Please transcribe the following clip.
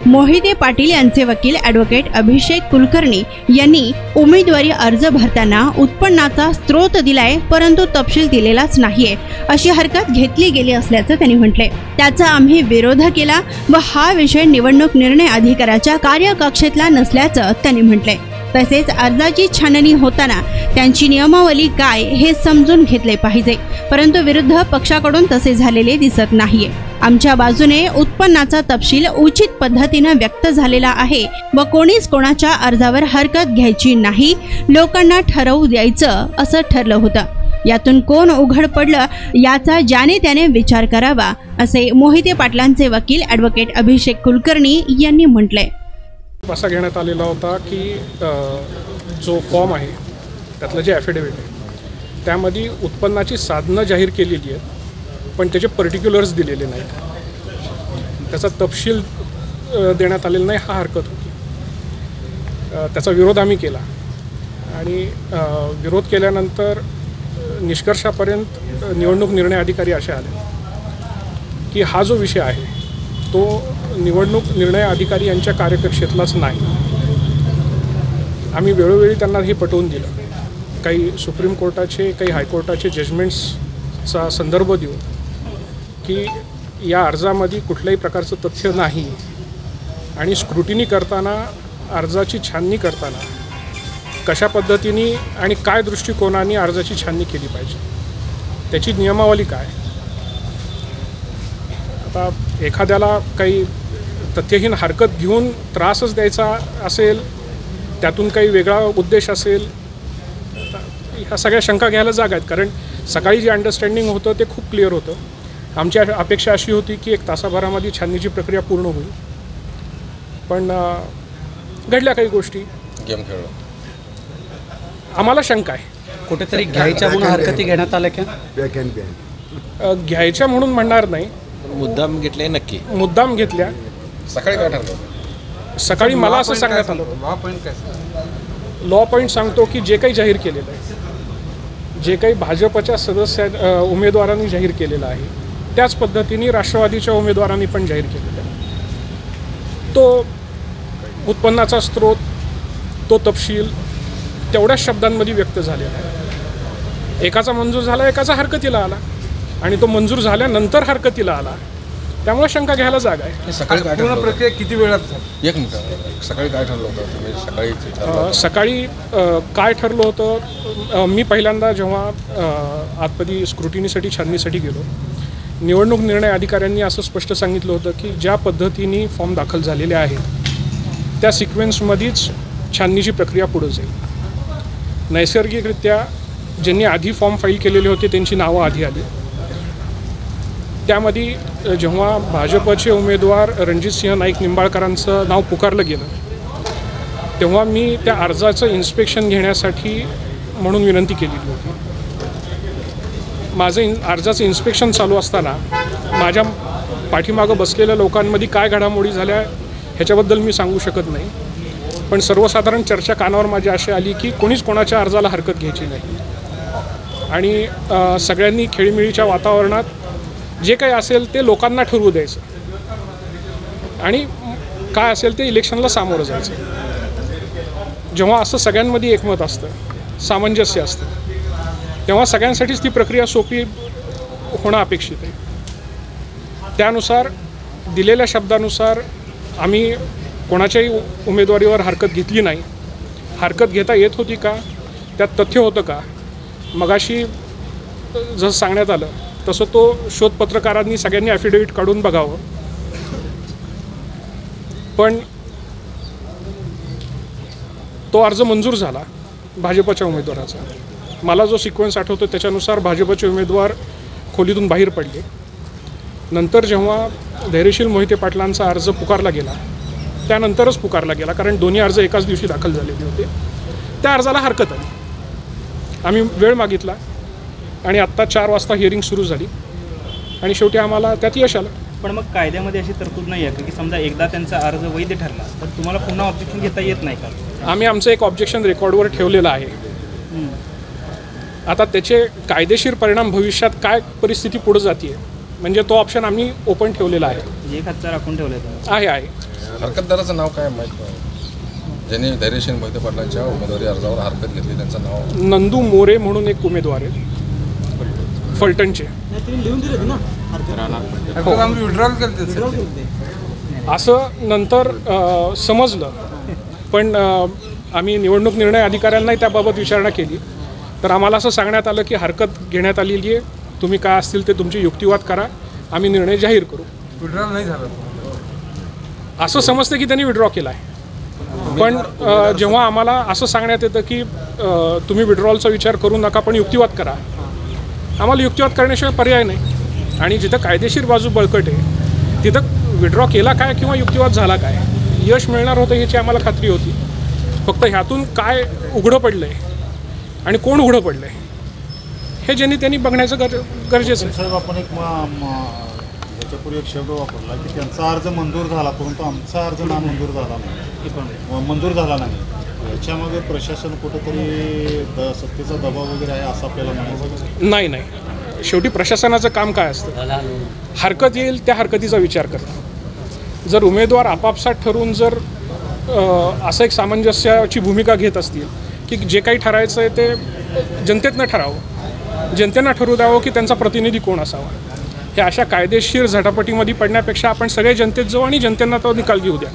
मोहिते पाटील यांचे वकील ॲडव्होकेट अभिषेक कुलकर्णी यांनी उमेदवारी अर्ज भरताना उत्पन्नाचा स्रोत दिलाय, परंतु तपशील दिलेलाच नाहीये अशी हरकत घेतली गेली असल्याचं त्यांनी म्हटले। त्याचा आम्ही विरोध केला व हा विषय निवडणूक निर्णय अधिकाऱ्याच्या कार्यकक्षेतला नसल्याचं त्यांनी म्हटले। तसेच अर्जाची छाननी होताना त्यांची नियमावली काय हे समजून घेतले पाहिजे, परंतु विरुद्ध पक्षाकडून तसे झालेले दिसत नाहीये। आमच्या बाजूने उत्पन्नाचा तपशील उचित पद्धतीने व्यक्त झालेला आहे व कोणीच कोणाच्या अर्जावर हरकत घ्यायची नाही, लोकांना ठरवू द्यायचं असं ठरलं होतं। यातून कोण उघड पडलं याचा ज्याने त्याने विचार करावा असे मोहिते पाटलांचे वकील ॲडव्होकेट अभिषेक कुलकर्णी यांनी म्हटले। असा घेण्यात आलेला होता की जो फॉर्म आहे त्यातलं जे ॲफिडेविट आहे त्यामध्ये उत्पन्नाची साधनं जाहीर केलेली आहेत, पण त्याचे पर्टिक्युलर्स दिलेले नाहीत, त्याचा तपशील देण्यात आलेला नाही, हा हरकत होती। त्याचा विरोध आम्ही केला आणि विरोध केल्यानंतर निष्कर्षापर्यंत निवडणूक निर्णय अधिकारी असे आले की हा जो विषय आहे तो निवडणूक निर्णय अधिकारी यांच्या कार्यकक्षेतलाच नाही। आम्ही वेळोवेळी त्यांना हे पटवून दिलं, काही सुप्रीम कोर्टाचे काही हायकोर्टाचे जजमेंट्सचा संदर्भ देऊन की या अर्जामध्ये कुठल्याही प्रकारचं तथ्य नाही आणि स्क्रुटिनी करताना अर्जाची छाननी करताना कशा पद्धतीने आणि काय दृष्टिकोनाने अर्जाची छाननी केली पाहिजे, त्याची नियमावली काय। आता एखाद्याला काही तथ्यहीन हरकत घेऊन त्रासच द्यायचा असेल, त्यातून काही वेगळा उद्देश असेल, ह्या सगळ्या शंका घ्यायला जागा आहेत। कारण सकाळी जे अंडरस्टँडिंग होतं ते खूप क्लिअर होतं। आमची अपेक्षा अशी होती की 1 तासाभरामध्ये छाननीची प्रक्रिया पूर्ण होईल, पण घडल्या काही गोष्टी, गेम खेळलो। आम्हाला शंका आहे कुठेतरी घ्यायच्या म्हणून हरकती घेण्यात आल्या का? घ्यायच्या म्हणून म्हणणार नाही, मुद्दाम घेतले नक्की, मुद्दाम घेतल्या। सकाळी काय ठरलं? सकाळी मला असं सांगण्यात आलं, लॉ पॉईंट सांगतो की जे काही जाहीर केलेलं आहे, जे काही भाजपच्या उमेदवारांनी जाहीर केलेलं आहे त्याच पद्धतीने राष्ट्रवादीच्या उमेदवारांनी पण जाहीर केलेलं आहे। तो उत्पन्नाचा स्रोत, तो तपशील तेवढ्याच शब्दांमध्ये व्यक्त झालेला आहे। एकाचा मंजूर झाला, एकाचा हरकतीला आला आणि तो मंजूर झाल्यानंतर हरकतीला आला, त्यामुळे शंका घ्यायला जागा आहे। सकाळी काय पूर्ण प्रक्रिया किती वेळात झाली? 1 मिनिट, सकाळी काय ठरलं होतं तुम्ही? सकाळी काय ठरलं होतं, मी पहिल्यांदा जेव्हा आतमध्ये स्क्रुटिनीसाठी छाननीसाठी गेलो, निवडणूक निर्णय अधिकाऱ्यांनी असं स्पष्ट सांगितलं होतं की ज्या पद्धतीने फॉर्म दाखल झालेले आहेत त्या सिक्वेन्समध्येच छाननीची प्रक्रिया पुढे जाईल। नैसर्गिकरित्या ज्यांनी आधी फॉर्म फाईल केलेले होते त्यांची नावं आधी आली, त्यामध्ये जेव्हा भाजपचे उमेदवार रणजितसिंह नाईक निंबाळकरांचं नाव पुकारलं गेलं तेव्हा मी त्या अर्जाचं इन्स्पेक्शन घेण्यासाठी म्हणून विनंती केलेली होती। माझं अर्जाचं इन्स्पेक्शन चालू असताना माझ्या पाठीमागं बसलेल्या लोकांमध्ये काय घडामोडी झाल्या ह्याच्याबद्दल मी सांगू शकत नाही, पण सर्वसाधारण चर्चा कानावर माझी अशी आली की कोणीच कोणाच्या अर्जाला हरकत घ्यायची नाही आणि सगळ्यांनी खेळीमेळीच्या वातावरणात जे काही असेल ते लोकांना ठरवू द्यायचं आणि काय असेल ते इलेक्शनला सामोरं जायचं। जेव्हा असं सगळ्यांमध्ये एकमत असतं, सामंजस्य असतं, तेव्हा सगळ्यांसाठीच ती प्रक्रिया सोपी होणं अपेक्षित आहे। त्यानुसार दिलेल्या शब्दानुसार आम्ही कोणाच्याही उमेदवारीवर हरकत घेतली नाही। हरकत घेता येत होती का, त्यात तथ्य होतं का, मगाशी जसं सांगण्यात आलं तसं तो शोध पत्रकारांनी सगळ्यांनी ॲफिडेविट काढून बघावं, पण तो अर्ज मंजूर झाला भाजपच्या उमेदवाराचा। मला जो सिक्वेन्स आठवतो त्याच्यानुसार भाजपचे उमेदवार खोलीतून बाहेर पडले, नंतर जेव्हा धैर्यशील मोहिते पाटलांचा अर्ज पुकारला गेला त्यानंतरच पुकारला गेला, कारण दोन्ही अर्ज एकाच दिवशी दाखल झालेले होते, त्या अर्जाला हरकत आली। आम्ही वेळ मागितला आणि आत्ता 4 वाजता हिअरिंग सुरू झाली आणि शेवटी आम्हाला त्यात यश आलं। पण मग कायद्यामध्ये अशी तरतूद नाही आहे की समजा एकदा त्यांचा अर्ज वैध ठरला तर तुम्हाला पुन्हा ऑब्जेक्शन घेता येत नाही का? आम्ही आमचं एक ऑब्जेक्शन रेकॉर्डवर ठेवलेलं आहे। आता त्याचे कायदेशीर परिणाम भविष्यात काय परिस्थिती पुढे जाते म्हणजे तो ऑप्शन आम्ही ओपन ठेवलेला आहे। एक हातचा राखून ठेवलेला आहे। हरकतदाराचं नाव काय माहीत नाही. ज्यांनी धैर्यशील मोहिते पाटलांच्या उमेदवारी अर्जावर हरकत घेतली त्यांचं नाव नंदू मोरे म्हणून एक उमेदवार आहेत फलटणचे. हरकत आम्ही विड्रॉल केली असं नंतर समजलं, पण आम्ही निवडणूक निर्णय अधिकाऱ्यांनाही त्याबाबत विचारणा केली. तर आम्हाला असं सांगण्यात आलं की हरकत घेण्यात आलेली आहे, तुम्ही काय असतील ते तुमची युक्तिवाद करा, आम्ही निर्णय जाहीर करू. विड्रॉल नाही झालं. असं समजतं की त्यांनी विड्रॉ केला आहे. पण जेव्हा आम्हाला असं सांगण्यात येतं की तुम्ही विड्रॉलचा विचार करू नका पण युक्तिवाद करा, आम्हाला युक्तिवाद करण्याशिवाय पर्याय नाही. आणि जिथं कायदेशीर बाजू बळकट आहे तिथं विड्रॉ केला काय किंवा युक्तिवाद झाला काय यश मिळणार होतं याची आम्हाला खात्री होती. फक्त ह्यातून काय उघडं पडलं आहे आणि कोण उघडं पडलं आहे हे त्यांनी बघण्याचं गरजेचं आहे. साहेब, आपण एक याच्यापूर्वी एक शब्द वापरला की त्यांचा अर्ज मंजूर झाला परंतु आमचा अर्ज नामंजूर झाला नाही, मंजूर झाला नाही. याच्यामागे प्रशासन कुठंतरी सत्तेचा दबाव वगैरे आहे असं आपल्याला म्हणायचं? नाही, शेवटी प्रशासनाचं काम काय असतं, हरकत येईल त्या हरकतीचा विचार करणं. जर उमेदवार आपापसात ठरवून जर असं एक सामंजस्याची भूमिका घेत असतील की जे काही ठरायचं आहे ते जनतेतनं ठरावं, जनतेनं ठरवू द्यावं की त्यांचा प्रतिनिधी कोण असावा. हे अशा कायदेशीर झटापटीमध्ये पडण्यापेक्षा आपण सगळे जनतेत जाऊ आणि जनतेनं तो निकाल घेऊ द्या.